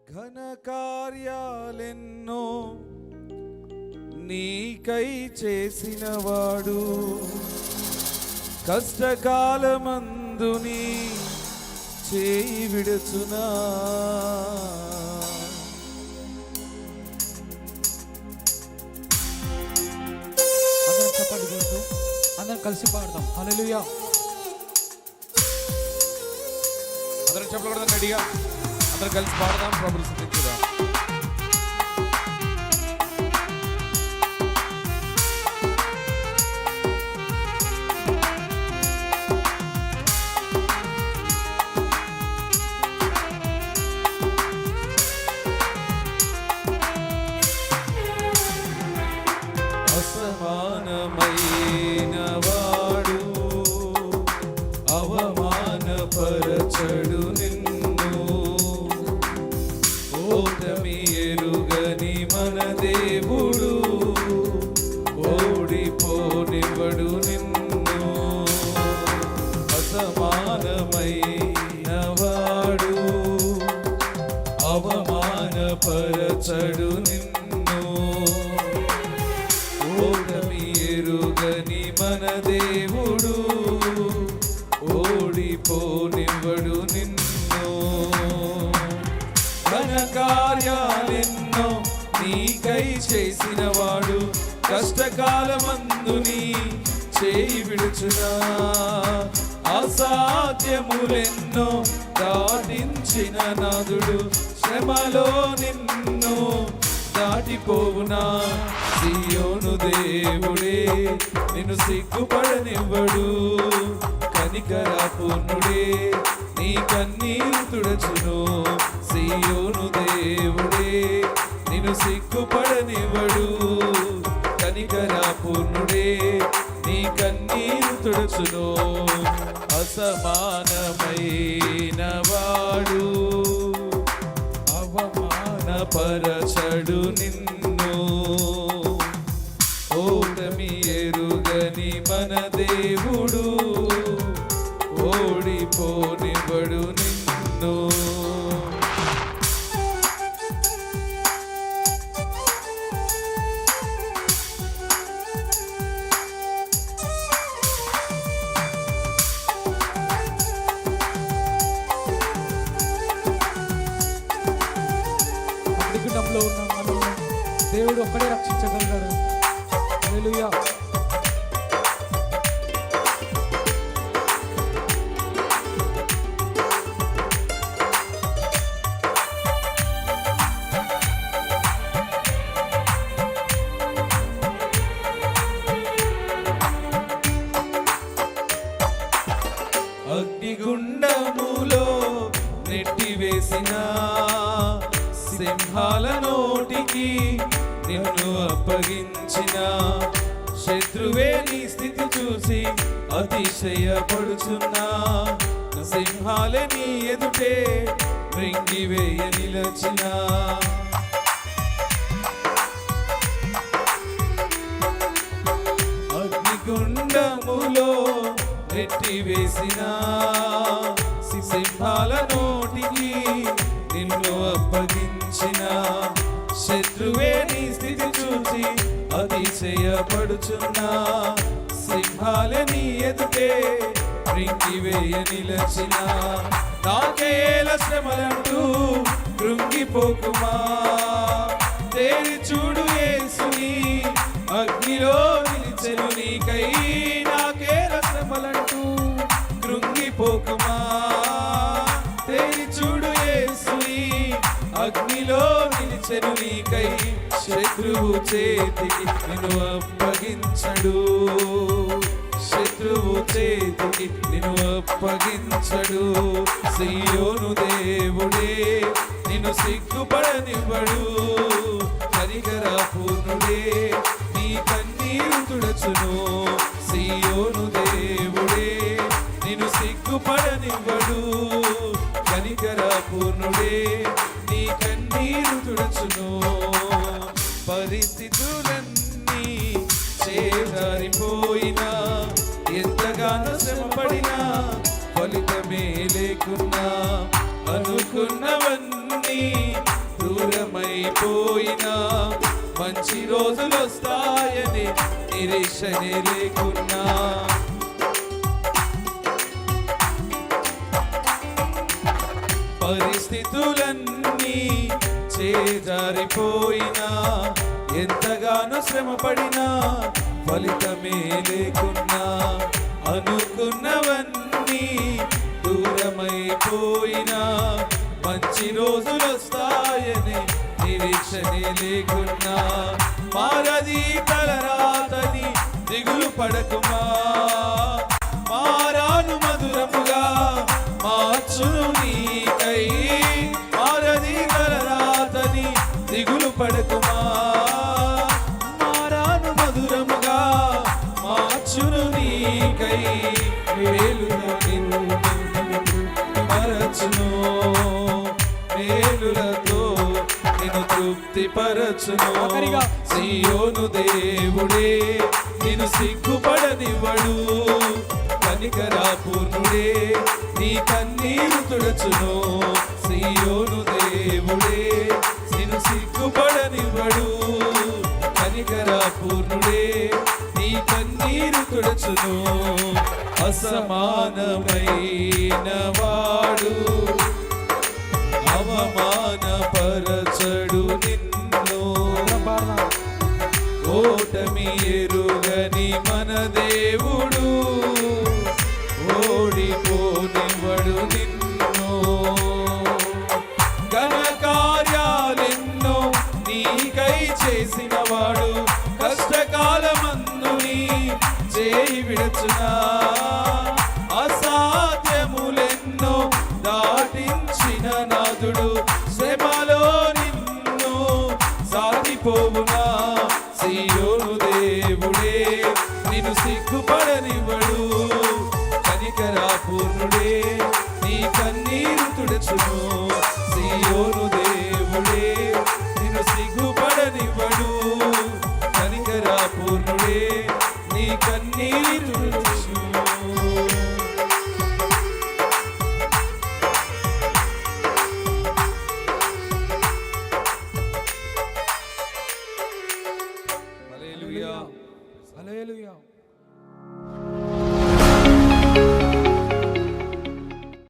ఘన కార్యాలెన్నో నీకై చేసినవాడు, కష్టకాలమందు నీ చేయి విడుచునా. అందరం చెప్పండి, అందరం కలిసి పాడదాం. హల్లెలూయా. అందరం చెప్పకూడదు, రెడీగా అందరం కలిసి పాడదాం, ప్రభుని స్తుతించుదాం. అసమానమైన వాడు అవమానపరచడు నిన్ను, ఓటమి ఎరుగని మన దేవుడు ఓడిపోనివ్వడు నిన్ను. అసమానమైన వాడు అవమానపరచడు నిన్ను, ఓటమి ఎరుగని మన దేవుడు ఓడిపోనివ్వడు నిన్ను. ఘన కార్యాలెన్నో నీకై చేసినవాడు, కష్టకాలమందు నీ చేయి విడుచునా. అసాధ్యములెన్నో దాటించిన నాదుడు శ్రమలో నిన్ను దాటిపోవునా. సియోను దేవుడే నిన్ను సిగ్గుపడనివ్వడు, కనికరపూర్ణుడే నీ కన్నీరు తుడచును. సియోను దేవుడే నిన్ను సిగ్గుపడనివ్వడు, కనికరపూర్ణుడే నీ కన్నీరు తుడచును. అసమానమైన వాడు అవమానపరచడు నిన్ను, ఓటమి ఎరుగని మన దేవుడు ఓడిపోనివ్వడు నిన్ను. అగ్నిగుండంలో ఉన్న మనల్ని దేవుడు ఒక్కడే రక్షించగలిగాడు. హల్లెలూయా. అగ్నిగుండములో నెట్టివేసిన సింహాల నోటికి నిన్ను అప్పగించిన శత్రువే నీ స్థితి చూసి అతిశయపడుచున్నా. సింహాలే నీ ఎదుటే మృంగివేయ నిలచిన. అగ్నిగుండములో నెట్టివేసిన సింహాల నోటికి నిన్ను అప్పగించిన శత్రువే నీ స్థితి చూసి అతిశయపడుచున్నా. సింహాలే నీ ఎదుటే మృంగివేయ నిలచిన. నాకేల శ్రమలంటూ కృంగిపోకుమా, తేరి చూడు యేసుని అగ్నిలో నిలిచెను నీకై. నాకేల శ్రమలంటూ కృంగిపోకుమా, తేరి చూడు యేసుని అగ్నిలో నిలిచెను నీకై. శత్రువు చేతికి నిన్ను అప్పగించడు, శత్రువు చేతికి నిన్ను అప్పగించడు. సియోను దేవుడే నిన్ను సిగ్గుపడనివ్వడు, కనికరపూర్ణుడే నీ కన్నీరు తుడచును. సియోను దేవుడే నిన్ను సిగ్గుపడనివ్వడు, కనికరపూర్ణుడే నీ కన్నీరు తుడచును. పరిస్థితులన్నీ చేదారిపోయినా, ఎంతగానో శ్రమపడినా ఫలితమే లేకున్నా, అనుకున్నవన్నీ జారిపోయినా మంచి రోజులు వస్తాయని నిరీక్షనే లేకున్నా, పరిస్థితులన్నీ చేజారిపోయినా ఎంతగానో శ్రమపడినా ఫలితమే లేకున్నా, అనుకున్నవన్నీ దూరమైపోయినా మంచి రోజులు వస్తాయని నిరీక్షనే లేకున్నా, మారది తలరాతని దిగులు పడకుమా, మారాను మధురముగా మార్చును నీకై, మారది తలరాతని దిగులు పడకుమా, మారాను మధురముగా మార్చును నీకై, మేలుగా నిన్ను మరచును, మేలులతో నిన్ను తృప్తిపరచును. సీయోను దేవుడే నిన్ను సిగ్గుపడనివ్వడు, కనికరాపూర్ణుడే నీ కన్నీరు తుడచును. సీయోను దేవుడే నిన్ను సిగ్గుపడనివ్వడు, కనికరాపూర్ణుడే నీ కన్నీరు తుడచును. అసమానమైన వాడు అవమానపరచడు నిన్ను, ఓటమి ఎరుగని మన దేవుడు ఓడిపోనివ్వడు నిన్ను. ఘన కార్యాలెన్నో నీకై చేసినవాడు కష్టకాలమందు నీ చేయి విడచునా, అసాధ్యములెన్నో దాటించిన నాథుడు శ్రమలో నిన్ను సాగిపోవునా. సీయోను దేవుడే నిన్ను సిగ్గుపడనివ్వడు, కనికరాపూర్ణుడే నీ కన్నీరు తుడచును. సీయోను దేవుడే నిన్ను సిగ్గుపడనివ్వడు, కనికరాపూర్ణుడే నీ కన్నీరు